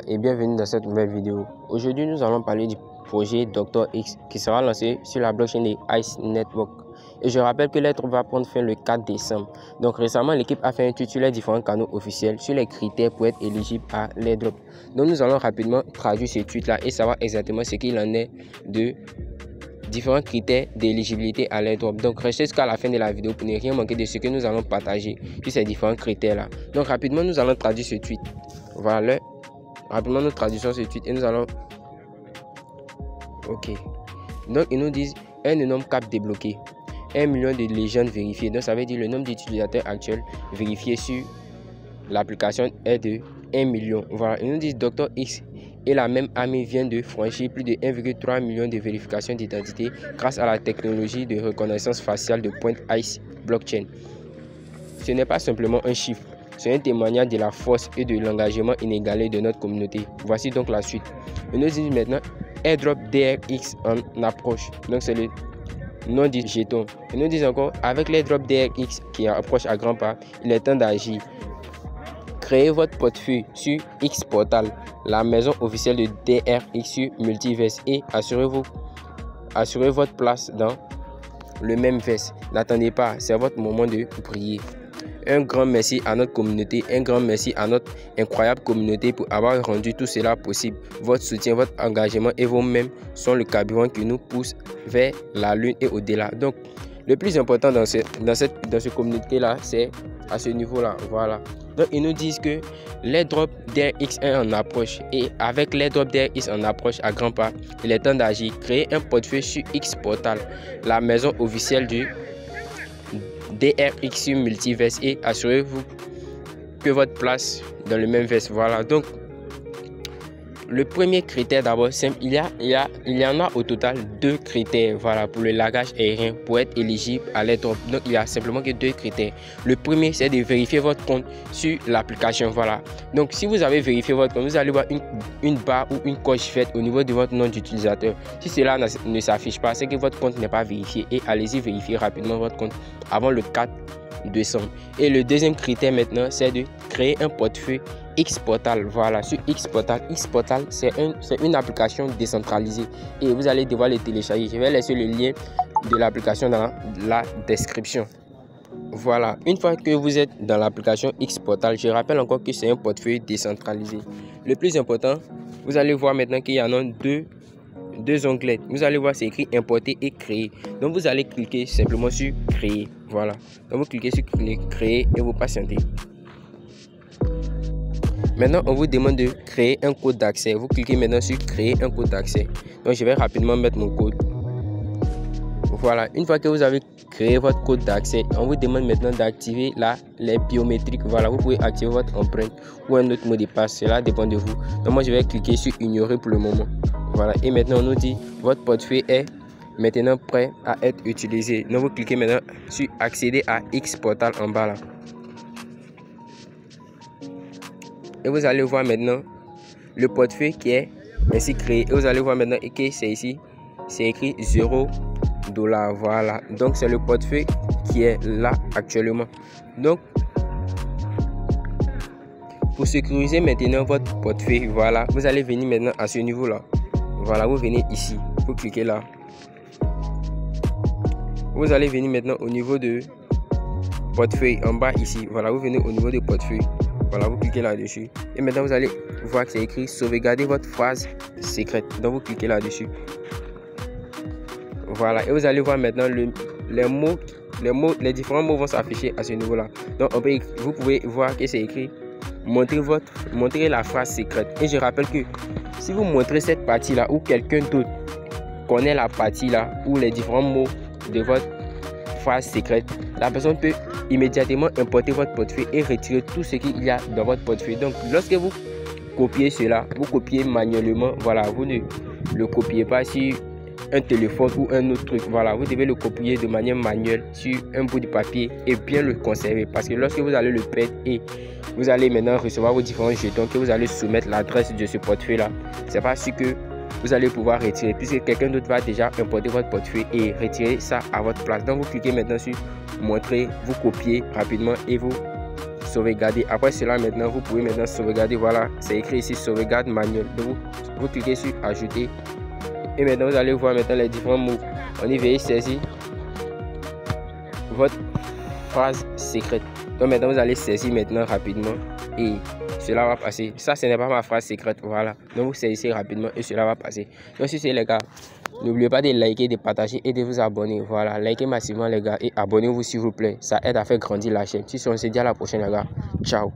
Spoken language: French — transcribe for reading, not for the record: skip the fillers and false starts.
Et bienvenue dans cette nouvelle vidéo. Aujourd'hui, nous allons parler du projet Dr X qui sera lancé sur la blockchain de ICE Network. Et je rappelle que l'être va prendre fin le 4 décembre. Donc récemment, l'équipe a fait un tuto sur les différents canaux officiels sur les critères pour être éligible à l'airdrop. Donc nous allons rapidement traduire ce tweet-là et savoir exactement ce qu'il en est de différents critères d'éligibilité à l'airdrop. Donc restez jusqu'à la fin de la vidéo pour ne rien manquer de ce que nous allons partager sur ces différents critères-là. Donc rapidement, nous allons traduire ce tweet. Voilà. Rapidement, nous traduisons ce tweet et nous allons... Ok. Donc, ils nous disent un énorme cap débloqué. 1 million de légendes vérifiées. Donc, ça veut dire le nombre d'utilisateurs actuels vérifiés sur l'application est de 1 million. Voilà. Ils nous disent Dr X et la même armée vient de franchir plus de 1,3 million de vérifications d'identité grâce à la technologie de reconnaissance faciale de pointe ICE Blockchain. Ce n'est pas simplement un chiffre. C'est un témoignage de la force et de l'engagement inégalé de notre communauté. Voici donc la suite. On nous dit maintenant airdrop DRX en approche. Donc c'est le nom du jeton. On nous dit encore avec l'airdrop DRX qui approche à grands pas, il est temps d'agir. Créez votre portefeuille sur X Portal, la maison officielle de DRX sur Multiverse et assurez votre place dans le même verse. N'attendez pas, c'est votre moment de briller. Un grand merci à notre communauté, un grand merci à notre incroyable communauté pour avoir rendu tout cela possible. Votre soutien, votre engagement et vous-même sont le carburant qui nous pousse vers la lune et au-delà. Donc, le plus important dans ce communauté-là, c'est à ce niveau-là. Voilà. Donc, ils nous disent que l'airdrop DRX est en approche et avec l'airdrop DRX en approche à grands pas, il est temps d'agir. Créer un portefeuille sur X Portal, la maison officielle du DRX sur Multiverse et assurez-vous que votre place dans le même verse. Voilà, donc le premier critère d'abord simple, il y en a au total 2 critères, voilà, pour le lagage aérien pour être éligible à l'airdrop. Donc il y a simplement que 2 critères. Le premier, c'est de vérifier votre compte sur l'application. Voilà, donc si vous avez vérifié votre compte, vous allez voir une barre ou une coche faite au niveau de votre nom d'utilisateur. Si cela ne s'affiche pas, c'est que votre compte n'est pas vérifié et allez-y vérifier rapidement votre compte avant le 4 décembre. Et le deuxième critère maintenant, c'est de créer un portefeuille X Portal. Voilà, sur X Portal. X Portal, c'est une application décentralisée et vous allez devoir le télécharger. Je vais laisser le lien de l'application dans la description. Voilà, une fois que vous êtes dans l'application X Portal, je rappelle encore que c'est un portefeuille décentralisé. Le plus important, vous allez voir maintenant qu'il y en a deux onglets. Vous allez voir, c'est écrit importer et créer. Donc vous allez cliquer simplement sur créer. Voilà, donc vous cliquez sur créer et vous patientez. Maintenant, on vous demande de créer un code d'accès. Vous cliquez maintenant sur créer un code d'accès. Donc je vais rapidement mettre mon code. Voilà, une fois que vous avez créé votre code d'accès, on vous demande maintenant d'activer les biométriques. Voilà, vous pouvez activer votre empreinte ou un autre mot de passe. Cela dépend de vous. Donc moi, je vais cliquer sur ignorer pour le moment. Voilà, et maintenant on nous dit votre portefeuille est maintenant prêt à être utilisé. Donc vous cliquez maintenant sur accéder à X Portal en bas là. Et vous allez voir maintenant le portefeuille qui est ainsi créé. Et vous allez voir maintenant que c'est ici, c'est écrit $0. Voilà, donc c'est le portefeuille qui est là actuellement. Donc pour sécuriser maintenant votre portefeuille, voilà, vous allez venir maintenant à ce niveau là. Voilà, vous venez ici, vous cliquez là. Vous allez venir maintenant au niveau de portefeuille en bas ici. Voilà, vous venez au niveau de portefeuille. Voilà, vous cliquez là-dessus. Et maintenant, vous allez voir que c'est écrit sauvegarder votre phrase secrète. Donc, vous cliquez là-dessus. Voilà, et vous allez voir maintenant les différents mots vont s'afficher à ce niveau-là. Donc, vous pouvez voir que c'est écrit montrer la phrase secrète. Et je rappelle que si vous montrez cette partie-là ou quelqu'un d'autre connaît la partie-là ou les différents mots de votre phrase secrète, la personne peut immédiatement importer votre portefeuille et retirer tout ce qu'il y a dans votre portefeuille. Donc lorsque vous copiez cela, vous copiez manuellement, voilà, vous ne le copiez pas sur un téléphone ou un autre truc. Voilà, vous devez le copier de manière manuelle sur un bout de papier et bien le conserver, parce que lorsque vous allez le perdre et vous allez maintenant recevoir vos différents jetons que vous allez soumettre l'adresse de ce portefeuille là, c'est pas sûr que vous allez pouvoir retirer, puisque quelqu'un d'autre va déjà importer votre portefeuille et retirer ça à votre place. Donc vous cliquez maintenant sur montrer, vous copiez rapidement et vous sauvegarder. Après cela, maintenant, vous pouvez maintenant sauvegarder. Voilà, c'est écrit ici sauvegarde manuel. Donc, vous cliquez sur ajouter. Et maintenant, vous allez voir maintenant les différents mots. On y veuillez saisir votre phrase secrète. Donc maintenant, vous allez saisir maintenant rapidement et cela va passer. Ça, ce n'est pas ma phrase secrète. Voilà. Donc vous saisissez rapidement et cela va passer. Donc si c'est les gars, n'oubliez pas de liker, de partager et de vous abonner. Voilà, likez massivement les gars et abonnez-vous s'il vous plaît. Ça aide à faire grandir la chaîne. Si on se dit à la prochaine les gars. Ciao.